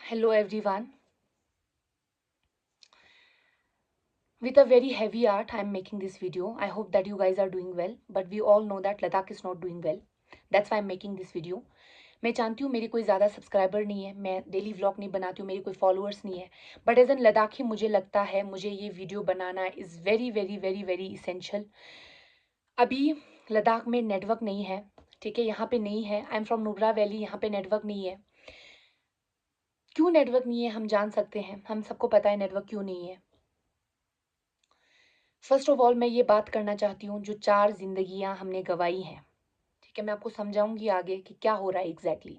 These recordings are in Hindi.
Hello everyone. With a very heavy heart, I am making this video. I hope that you guys are doing well, but we all know that Ladakh is not doing well. That's why I'm making this video. मैं जानती हूँ मेरी कोई ज़्यादा सब्सक्राइबर नहीं है, मैं डेली व्लॉग नहीं बनाती हूँ, मेरी कोई फॉलोअर्स नहीं है, बट एज एन लद्दाखी मुझे लगता है मुझे ये video banana is very very very very essential. अभी लद्दाख में नेटवर्क नहीं है, ठीक है, यहाँ पे नहीं है। I am from Nubra valley, यहाँ पे नेटवर्क नहीं है। क्यों नेटवर्क नहीं है हम जान सकते हैं, हम सबको पता है नेटवर्क क्यों नहीं है। फर्स्ट ऑफ ऑल मैं ये बात करना चाहती हूँ, जो 4 जिंदगियां हमने गंवाई हैं, ठीक है, मैं आपको समझाऊंगी आगे कि क्या हो रहा है एग्जैक्टली।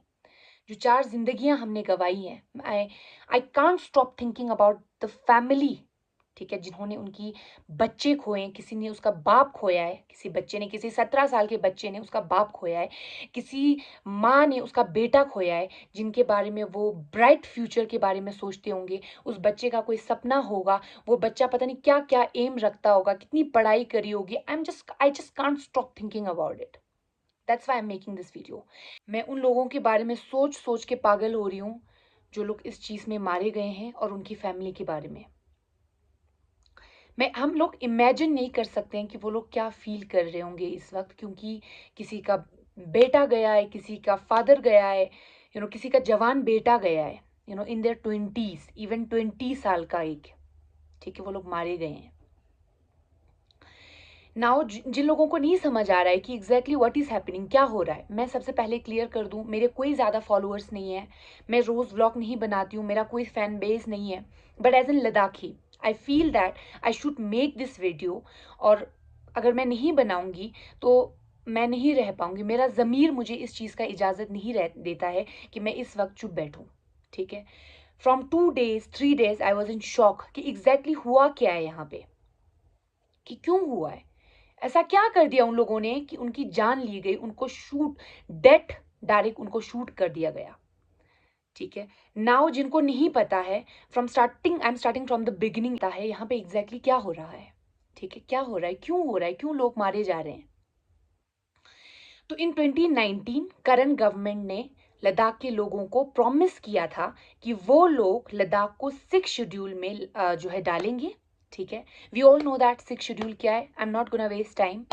जो 4 जिंदगियां हमने गंवाई हैं, I I can't stop thinking about the family, ठीक है, जिन्होंने उनकी बच्चे खोए हैं। किसी ने उसका बाप खोया है, किसी बच्चे ने, किसी 17 साल के बच्चे ने उसका बाप खोया है, किसी माँ ने उसका बेटा खोया है, जिनके बारे में वो ब्राइट फ्यूचर के बारे में सोचते होंगे। उस बच्चे का कोई सपना होगा, वो बच्चा पता नहीं क्या क्या एम रखता होगा, कितनी पढ़ाई करी होगी। I just can't stop thinking about it. That's why I am making this video. मैं उन लोगों के बारे में सोच सोच के पागल हो रही हूँ जो लोग इस चीज़ में मारे गए हैं, और उनकी फैमिली के बारे में हम लोग इमेजिन नहीं कर सकते हैं कि वो लोग क्या फील कर रहे होंगे इस वक्त, क्योंकि किसी का बेटा गया है, किसी का फादर गया है, किसी का जवान बेटा गया है, इन देयर 20s, इवन 20 साल का एक, ठीक है, वो लोग मारे गए हैं। नाउ जिन लोगों को नहीं समझ आ रहा है कि एग्जैक्टली व्हाट इज हैपनिंग, क्या हो रहा है, मैं सबसे पहले क्लियर कर दूं, मेरे कोई ज़्यादा फॉलोअर्स नहीं है, मैं रोज़ व्लॉग नहीं बनाती हूँ, मेरा कोई फैन बेस नहीं है, but as an Ladakhi I feel that I should make this video. और अगर मैं नहीं बनाऊंगी तो मैं नहीं रह पाऊंगी, मेरा ज़मीर मुझे इस चीज़ का इजाज़त नहीं देता है कि मैं इस वक्त चुप बैठूं, ठीक है। From 2 days 3 days I was in shock कि एग्जैक्टली हुआ क्या है यहाँ पे, कि क्यों हुआ है, ऐसा क्या कर दिया उन लोगों ने कि उनकी जान ली गई, उनको शूट, डेथ, डायरेक्ट उनको शूट कर दिया गया, ठीक है। नाउ जिनको नहीं पता है, from starting, I am starting from the beginning, है यहाँ पे एग्जैक्टली क्या हो रहा है, ठीक है, क्या हो रहा है, क्यों हो रहा है, क्यों लोग मारे जा रहे हैं। तो इन 2019 करंट गवर्नमेंट ने लद्दाख के लोगों को प्रॉमिस किया था कि वो लोग लद्दाख को 6 शेड्यूल में जो है डालेंगे, ठीक है। We all know that 6 schedule क्या है, I am not gonna waste time.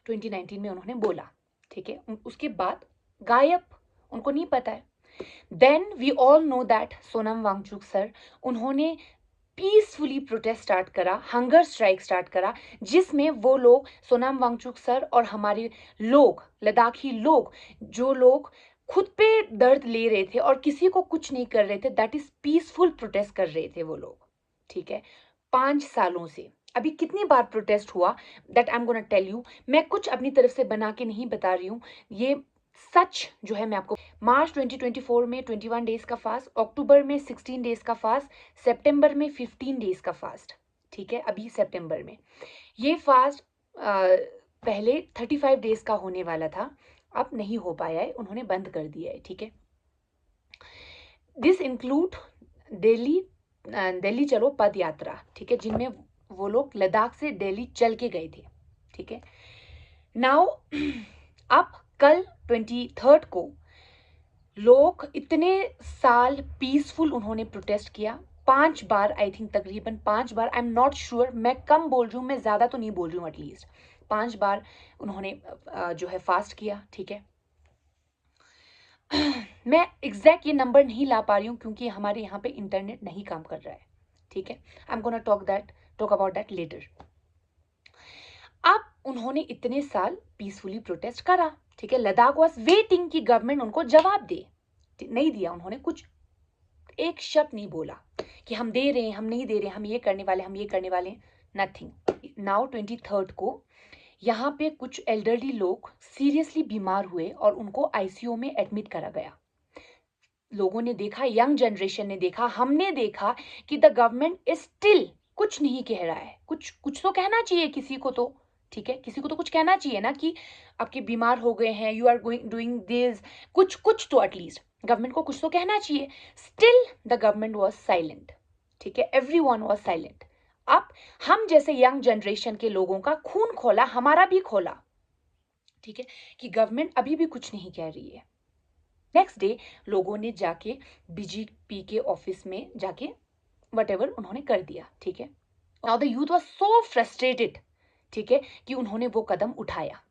2019 में उन्होंने बोला, ठीक है, उसके बाद गायब, उनको नहीं पता है। Then we all know that Sonam Wangchuk sir, उन्होंने पीसफुली प्रोटेस्ट स्टार्ट करा, हंगर स्ट्राइक स्टार्ट करा, जिसमें वो लोग, सोनम वांगचुक सर और हमारे लोग, लद्दाखी लोग, जो लोग खुद पे दर्द ले रहे थे और किसी को कुछ नहीं कर रहे थे, दैट इज पीसफुल प्रोटेस्ट कर रहे थे वो लोग, ठीक है, 5 सालों से। अभी कितनी बार प्रोटेस्ट हुआ, that I am gonna tell you. मैं कुछ अपनी तरफ से बना के नहीं बता रही हूँ, ये सच जो है मैं आपको। मार्च 2024 में 21 डेज का फास्ट, अक्टूबर में 16 डेज का फास्ट, सितंबर में 15 डेज का फास्ट, ठीक है। अभी सितंबर में ये फास्ट पहले 35 डेज का होने वाला था, अब नहीं हो पाया है, उन्होंने बंद कर दिया है, ठीक है। दिस इंक्लूड दिल्ली, दिल्ली चलो पद यात्रा, ठीक है, जिनमें वो लोग लद्दाख से दिल्ली चल के गए थे, ठीक है। नाउ अब कल 23 को लोग इतने साल पीसफुल उन्होंने प्रोटेस्ट किया, 5 बार, आई थिंक तकरीबन 5 बार, आई एम नॉट श्योर, मैं कम बोल रही हूँ, मैं ज़्यादा तो नहीं बोल रही हूँ, एटलीस्ट 5 बार उन्होंने जो है फास्ट किया, ठीक है। मैं एग्जैक्ट ये नंबर नहीं ला पा रही हूँ क्योंकि हमारे यहाँ पे इंटरनेट नहीं काम कर रहा है, ठीक है। I am gonna talk about that letter. अब उन्होंने इतने साल पीसफुली प्रोटेस्ट करा, ठीक है, लद्दाख वाज वेटिंग कि गवर्नमेंट उनको जवाब दे, नहीं दिया उन्होंने, कुछ एक शब्द नहीं बोला कि हम दे रहे हैं, हम नहीं दे रहे, हम ये करने वाले, हम ये करने वाले, नथिंग। नाउ 23 को यहाँ पे कुछ एल्डरली लोग सीरियसली बीमार हुए और उनको आईसीयू में एडमिट करा गया। लोगों ने देखा, यंग जनरेशन ने देखा, हमने देखा कि द गवर्नमेंट इज स्टिल कुछ नहीं कह रहा है, कुछ कुछ तो कहना चाहिए किसी को तो, ठीक है, किसी को तो कुछ कहना चाहिए ना कि आपके बीमार हो गए हैं, you are going doing this, कुछ कुछ तो एटलीस्ट गवर्नमेंट को कुछ तो कहना चाहिए। Still the government was silent, ठीक है, एवरीवन वॉज साइलेंट। अब हम जैसे यंग जनरेशन के लोगों का खून खोला, हमारा भी खोला, ठीक है, कि गवर्नमेंट अभी भी कुछ नहीं कह रही है। नेक्स्ट डे लोगों ने जाके बीजेपी के ऑफिस में जाके वटेवर उन्होंने कर दिया, ठीक है। Now the youth was so frustrated, ठीक है, कि उन्होंने वो कदम उठाया।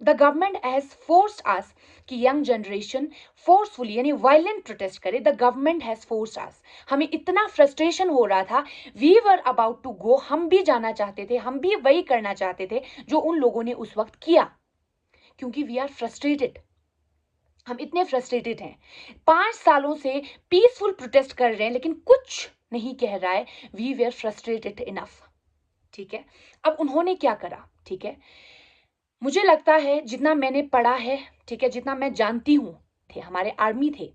The government has forced us कि यंग जनरेशन फोर्सफुली यानी वायलेंट प्रोटेस्ट करे। The government has forced us, हमें इतना फ्रस्ट्रेशन हो रहा था, we were about to go, हम भी जाना चाहते थे, हम भी वही करना चाहते थे जो उन लोगों ने उस वक्त किया, क्योंकि वी आर फ्रस्ट्रेटेड, हम इतने फ्रस्ट्रेटेड हैं। 5 सालों से पीसफुल प्रोटेस्ट कर रहे हैं लेकिन कुछ नहीं कह रहा है, वी वेर फ्रस्ट्रेटेड इनफ, ठीक है। अब उन्होंने क्या करा, ठीक है, मुझे लगता है जितना मैंने पढ़ा है, ठीक है, जितना मैं जानती हूं, थे हमारे आर्मी थे,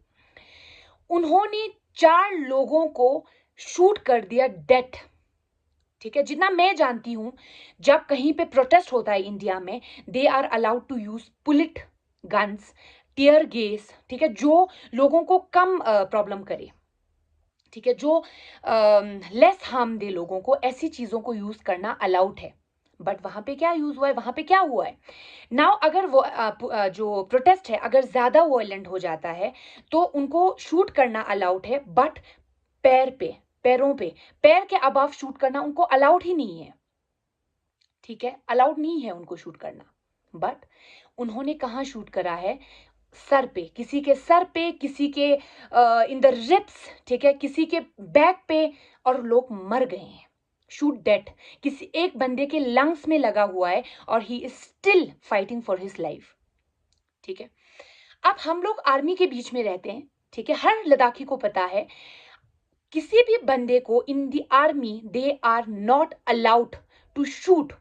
उन्होंने 4 लोगों को शूट कर दिया डेथ, ठीक है। जितना मैं जानती हूं, जब कहीं पे प्रोटेस्ट होता है इंडिया में, they are allowed to use bullet guns, tear gas, ठीक है, जो लोगों को कम प्रॉब्लम करे, ठीक है, जो लेस हार्म दे लोगों को, ऐसी चीजों को यूज करना अलाउड है। बट वहां पे क्या यूज हुआ है, वहां पे क्या हुआ है नाउ, अगर वो जो प्रोटेस्ट है अगर ज्यादा वायलेंट हो जाता है तो उनको शूट करना अलाउड है, बट पैरों पे, पैर के अबाव शूट करना उनको अलाउड ही नहीं है, ठीक है, अलाउड नहीं है उनको शूट करना। बट उन्होंने कहाँ शूट करा है, सर पे, किसी के सर पे, किसी के इन द रिब्स, ठीक है, किसी के बैक पे, और लोग मर गए हैं, शूट डेड, किसी एक बंदे के लंग्स में लगा हुआ है और he is still fighting for his life, ठीक है। अब हम लोग आर्मी के बीच में रहते हैं, ठीक है, हर लद्दाखी को पता है, किसी भी बंदे को in the army they are not allowed to shoot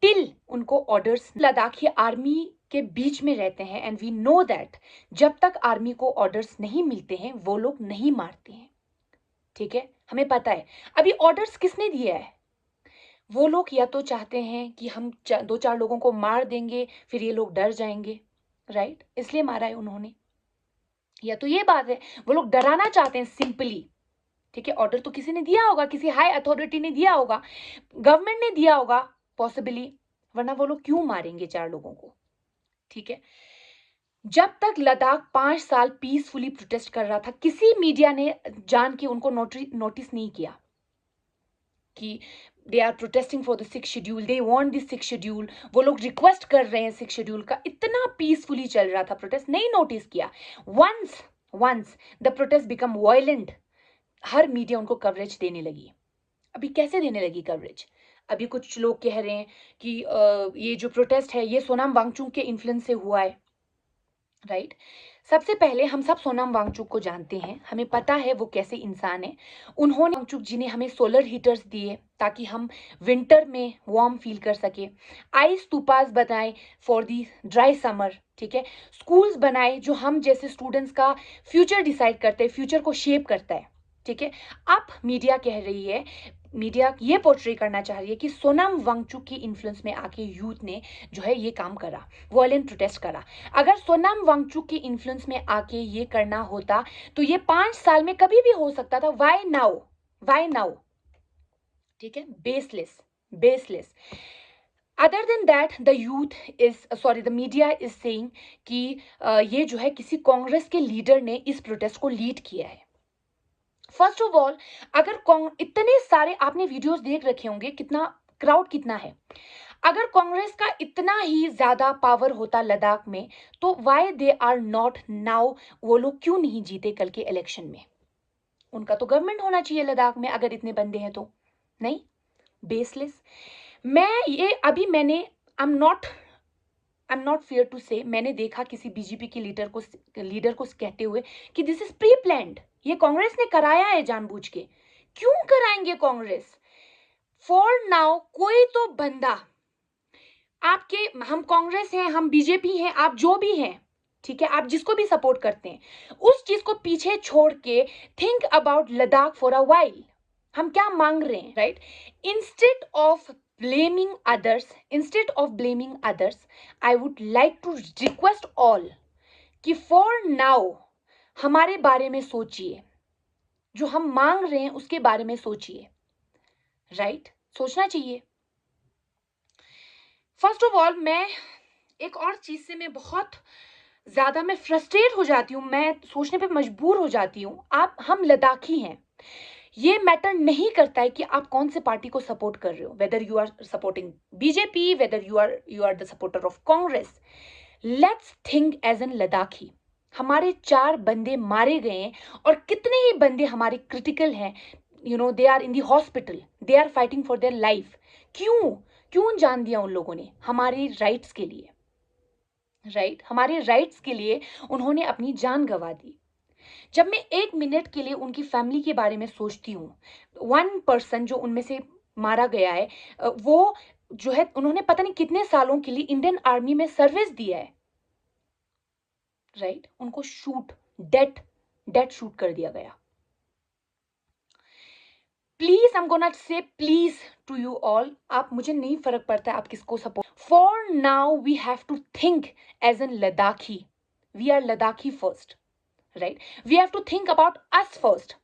till उनको ऑर्डर्स, लद्दाखी आर्मी के बीच में रहते हैं एंड वी नो दैट जब तक आर्मी को ऑर्डर्स नहीं मिलते हैं वो लोग नहीं मारते हैं, ठीक है, हमें पता है। अभी ऑर्डर्स किसने दिया है, वो लोग या तो चाहते हैं कि हम 2-4 लोगों को मार देंगे फिर ये लोग डर जाएंगे, राइट, इसलिए मारा है उन्होंने, या तो ये बात है वो लोग डराना चाहते हैं सिंपली, ठीक है। ऑर्डर तो किसी ने दिया होगा, किसी हाई अथॉरिटी ने दिया होगा, गवर्नमेंट ने दिया होगा पॉसिबली, वरना वो लोग क्यों मारेंगे 4 लोगों को, ठीक है। जब तक लद्दाख 5 साल पीसफुली प्रोटेस्ट कर रहा था, किसी मीडिया ने जान के उनको नोटिस नहीं किया कि they are protesting for the 6th schedule, they want this 6th schedule, वो लोग रिक्वेस्ट कर रहे हैं 6th शेड्यूल का, इतना पीसफुली चल रहा था प्रोटेस्ट, नहीं नोटिस किया। Once the protest become violent, हर मीडिया उनको कवरेज देने लगी। अभी कैसे देने लगी कवरेज, अभी कुछ लोग कह रहे हैं कि ये जो प्रोटेस्ट है ये सोनाम वांगचुक के इन्फ्लुएंस से हुआ है, राइट। सबसे पहले हम सब सोनम वांगचुक को जानते हैं, हमें पता है वो कैसे इंसान है। उन्होंने, वांगचुक जी ने हमें सोलर हीटर्स दिए ताकि हम विंटर में वार्म फील कर सके, आइस स्तूपास बनाए फॉर दी ड्राई समर, ठीक है, स्कूल्स बनाए जो हम जैसे स्टूडेंट्स का फ्यूचर डिसाइड करते हैं, फ्यूचर को शेप करता है, ठीक है। अब मीडिया कह रही है, मीडिया ये पोर्ट्रे करना चाह रही है कि सोनम वांगचुक की इन्फ्लुएंस में आके यूथ ने जो है ये काम करा, वायलेंट प्रोटेस्ट करा। अगर सोनम वांगचुक की इन्फ्लुएंस में आके ये करना होता तो ये 5 साल में कभी भी हो सकता था, वाई नाउ, ठीक है, baseless. Other than that the youth is sorry the media is saying कि ये जो है किसी कांग्रेस के लीडर ने इस प्रोटेस्ट को लीड किया है। फर्स्ट ऑफ ऑल, अगर इतने सारे आपने वीडियोस देख रखे होंगे, कितना क्राउड कितना है, अगर कांग्रेस का इतना ही ज्यादा पावर होता लद्दाख में तो why they are not now, वो लोग क्यों नहीं जीते कल के इलेक्शन में, उनका तो गवर्नमेंट होना चाहिए लद्दाख में अगर इतने बंदे हैं तो, नहीं, बेसलेस। मैं ये अभी मैंने I am not fair to say, मैंने देखा किसी बीजेपी के लीडर को कहते हुए कि दिस इज प्री प्लान्ड, ये कांग्रेस ने कराया है जानबूझ के। क्यों कराएंगे कांग्रेस, फॉर नाउ कोई तो बंदा आपके, हम कांग्रेस हैं, हम बीजेपी हैं, आप जो भी हैं, ठीक है, आप जिसको भी सपोर्ट करते हैं, उस चीज को पीछे छोड़ के think about Ladakh for a while, हम क्या मांग रहे हैं, right. Instead of blaming others, I would like to request all कि फॉर नाउ हमारे बारे में सोचिए, जो हम मांग रहे हैं उसके बारे में सोचिए, राइट, सोचना चाहिए। फर्स्ट ऑफ ऑल, मैं एक और चीज से मैं बहुत ज़्यादा मैं फ्रस्ट्रेट हो जाती हूँ, मैं सोचने पे मजबूर हो जाती हूँ। हम लद्दाखी हैं। ये मैटर नहीं करता है कि आप कौन से पार्टी को सपोर्ट कर रहे हो, whether you are supporting BJP, whether you are the supporter of Congress. Let's think as an Ladakhi. हमारे 4 बंदे मारे गए हैं और कितने ही बंदे हमारे क्रिटिकल हैं, they are in the hospital, they are fighting for their life. क्यों क्यों जान दिया उन लोगों ने? हमारे राइट्स के लिए, राइट, हमारे राइट्स के लिए उन्होंने अपनी जान गंवा दी। जब मैं 1 मिनट के लिए उनकी फैमिली के बारे में सोचती हूँ, 1 पर्सन जो उनमें से मारा गया है, वो जो है, उन्होंने पता नहीं कितने सालों के लिए इंडियन आर्मी में सर्विस दिया है, राइट, उनको डेथ डेथ शूट कर दिया गया। Please, I am gonna say please to you all, आप, मुझे नहीं फर्क पड़ता है आप किसको support, for now we have to think as an Ladakhi. We are Ladakhi first, right, we have to think about us first,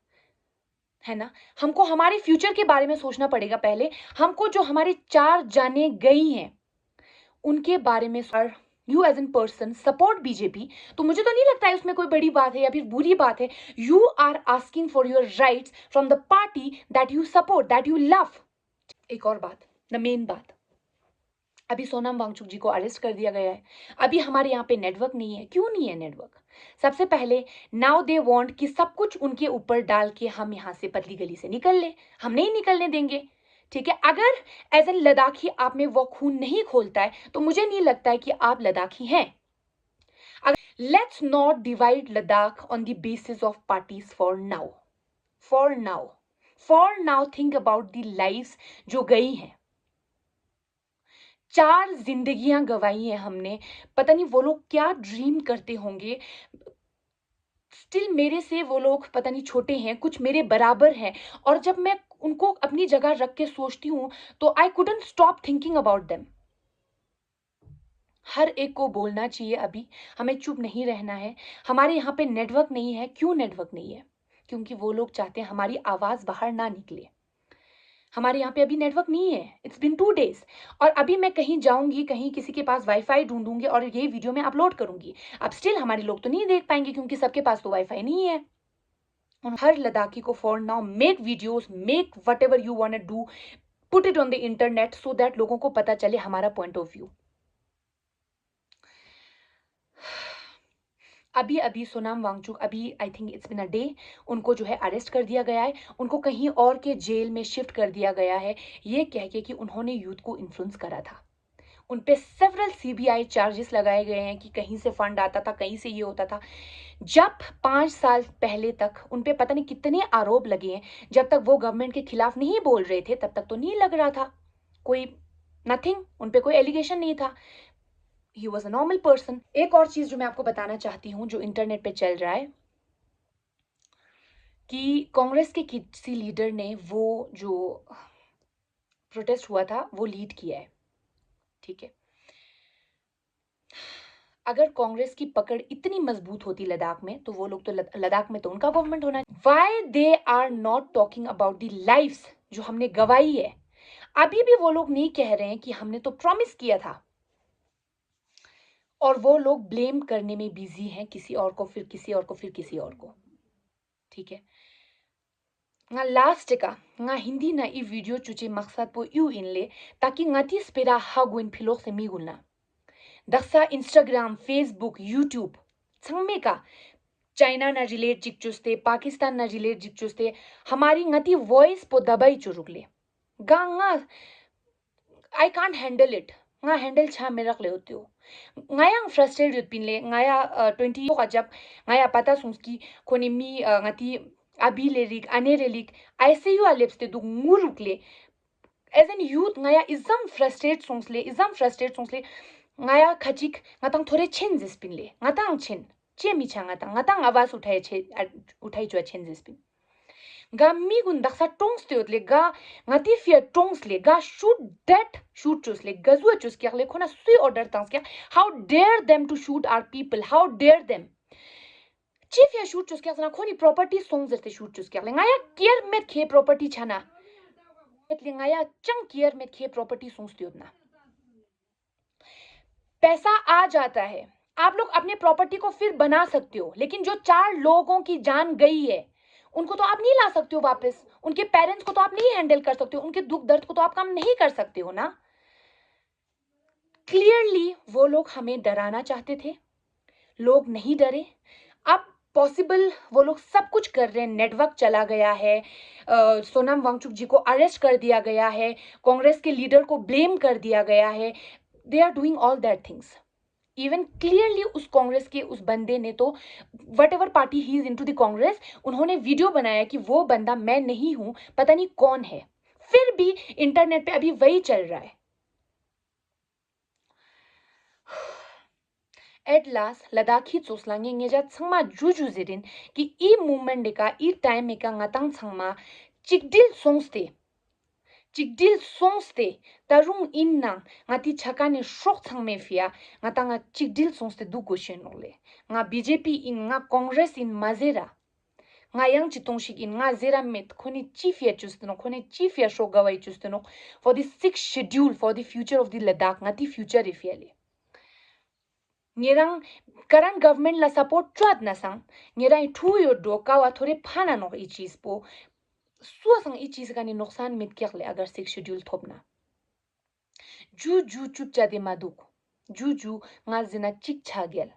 है ना? हमको हमारे फ्यूचर के बारे में सोचना पड़ेगा पहले। हमको जो हमारे 4 जाने गई हैं उनके बारे में, you as an person support BJP, तो मुझे तो नहीं लगता है उसमें कोई बड़ी बात है या फिर बुरी बात है। You are asking for your rights from the party that you support, that you love. एक और बात, द मेन बात, अभी सोनम वांगचुक जी को अरेस्ट कर दिया गया है। अभी हमारे यहाँ पे नेटवर्क नहीं है। क्यों नहीं है नेटवर्क? सबसे पहले, नाउ दे वांट कि सब कुछ उनके ऊपर डाल के हम यहाँ से पतली गली से निकल ले। हम नहीं निकलने देंगे, ठीक है? अगर एज एन लद्दाखी आप में वो खून नहीं खोलता है तो मुझे नहीं लगता है कि आप लद्दाखी हैं। Let's not divide Ladakh on the basis of parties for now, for now, for now think about the lives जो गई हैं। 4 जिंदगियां गंवाई हैं हमने। पता नहीं वो लोग क्या ड्रीम करते होंगे। स्टिल मेरे से वो लोग पता नहीं छोटे हैं, कुछ मेरे बराबर हैं, और जब मैं उनको अपनी जगह रख के सोचती हूँ तो I couldn't stop thinking about them. हर एक को बोलना चाहिए अभी, हमें चुप नहीं रहना है। हमारे यहाँ पे नेटवर्क नहीं है। क्यों नेटवर्क नहीं है? क्योंकि वो लोग चाहते हैं हमारी आवाज बाहर ना निकले। हमारे यहाँ पे अभी नेटवर्क नहीं है। It's been 2 days. और अभी मैं कहीं जाऊंगी, कहीं किसी के पास वाईफाई ढूंढूंगी और ये वीडियो मैं अपलोड करूंगी। अब स्टिल हमारे लोग तो नहीं देख पाएंगे क्योंकि सबके पास तो वाईफाई नहीं है। हर लद्दाखी को for now make videos, make whatever you want to do, put it on the internet so that लोगों को पता चले हमारा पॉइंट ऑफ व्यू। अभी अभी सोनम वांगचुक, अभी I think it's been a day, उनको जो है अरेस्ट कर दिया गया है। उनको कहीं और के जेल में शिफ्ट कर दिया गया है, ये कह के कि उन्होंने यूथ को इन्फ्लुएंस करा था। उन पे सेवरल सीबीआई चार्जेस लगाए गए हैं कि कहीं से फंड आता था, कहीं से ये होता था। जब 5 साल पहले तक उन पे पता नहीं कितने आरोप लगे हैं, जब तक वो गवर्नमेंट के खिलाफ नहीं बोल रहे थे तब तक तो नहीं लग रहा था कोई, नथिंग, उन पे कोई एलिगेशन नहीं था। He was a normal person. एक और चीज जो मैं आपको बताना चाहती हूँ जो इंटरनेट पे चल रहा है, कि कांग्रेस के किसी लीडर ने वो जो प्रोटेस्ट हुआ था वो लीड किया है, ठीक है? अगर कांग्रेस की पकड़ इतनी मजबूत होती लद्दाख में तो वो लोग तो लद्दाख में तो उनका गवर्नमेंट होना। Why they are not talking about the lifes जो हमने गवाई है? अभी भी वो लोग नहीं कह रहे हैं कि हमने तो प्रॉमिस किया था, और वो लोग ब्लेम करने में बिजी हैं किसी और को, फिर किसी और को, फिर किसी और को, ठीक है? nga last ka nga hindi na I video chuchi maksad po yu inle taki ngati spera hagwin philok se migulna daksa Instagram, Facebook, YouTube changme ka China ना रिलेट जिक चुस्ते, पाकिस्तान ना रिलेट जिक चुस्ते हमारी ngati वॉइस पो दबाई चुरुकले गांगा I can't handle it, nga handle छा मेरक ले होती हो ngayang frustrated pinle ngaya 20 का जब ngaya पता सुंसकी कोनी मी ngati अभी लेरिक अने रेलिक ऐसे यू अलेप्स ते दु मुरुकले as an youth ngaya izam frustrate songsle ngaya khachik ngatang thore chen jispinle ngatang chen chemi changa tang ngatang आवाज उठाई जो chen jispin ga mi gun daksa tongs teotle ga ngati fia tongs le ga shoot chus le gazua chus kya le khona sui order tangs kya, how dare them to shoot our people, how dare them chief ya shoot chus kya sana khoni property songs zerte shoot chus kya le ngaya care met khe property chana એટલે ngaya chang care met khe property songs teodna पैसा आ जाता है, आप लोग अपने प्रॉपर्टी को फिर बना सकते हो, लेकिन जो 4 लोगों की जान गई है उनको तो आप नहीं ला सकते हो वापस। उनके पेरेंट्स को तो आप नहीं हैंडल कर सकते हो, उनके दुख दर्द को तो आप कम नहीं कर सकते हो ना। क्लियरली वो लोग हमें डराना चाहते थे, लोग नहीं डरे। अब पॉसिबल वो लोग सब कुछ कर रहे हैं, नेटवर्क चला गया है, सोनम वांगचुक जी को अरेस्ट कर दिया गया है, कांग्रेस के लीडर को ब्लेम कर दिया गया है। They are doing all that things. Even clearly उस कांग्रेस के उस बंदे ने तो, वट एवर पार्टी ही इज इनटू द कांग्रेस, उन्होंने वीडियो बनाया कि वो बंदा मैं नहीं हूं, पता नहीं कौन है। फिर भी इंटरनेट पे अभी वही चल रहा है। At last, Ladakhi Tsoslangi ngejat sangma juju zirin ki I movement deka I time eka ngatang sangma chikdil songste. Chikdil songste tarung innang ngati chakani shok sangme fia ngatanga chikdil songste du goshen ole. Nga BJP in nga Congress in mazera. Nga yang chitongshik in nga zera met khoni chief ya chustano khoni chief ya shogawai chustano for the sixth schedule for the future of the Ladakh ngati future ifiale. Ngerang current government la support chuat na sang ngerang thu yo do ka wa thore phana no I cheez po so sang I cheez ka ni noksan mit kyak le agar six schedule thopna ju ju chup cha de maduk ju ju nga zina chik cha gel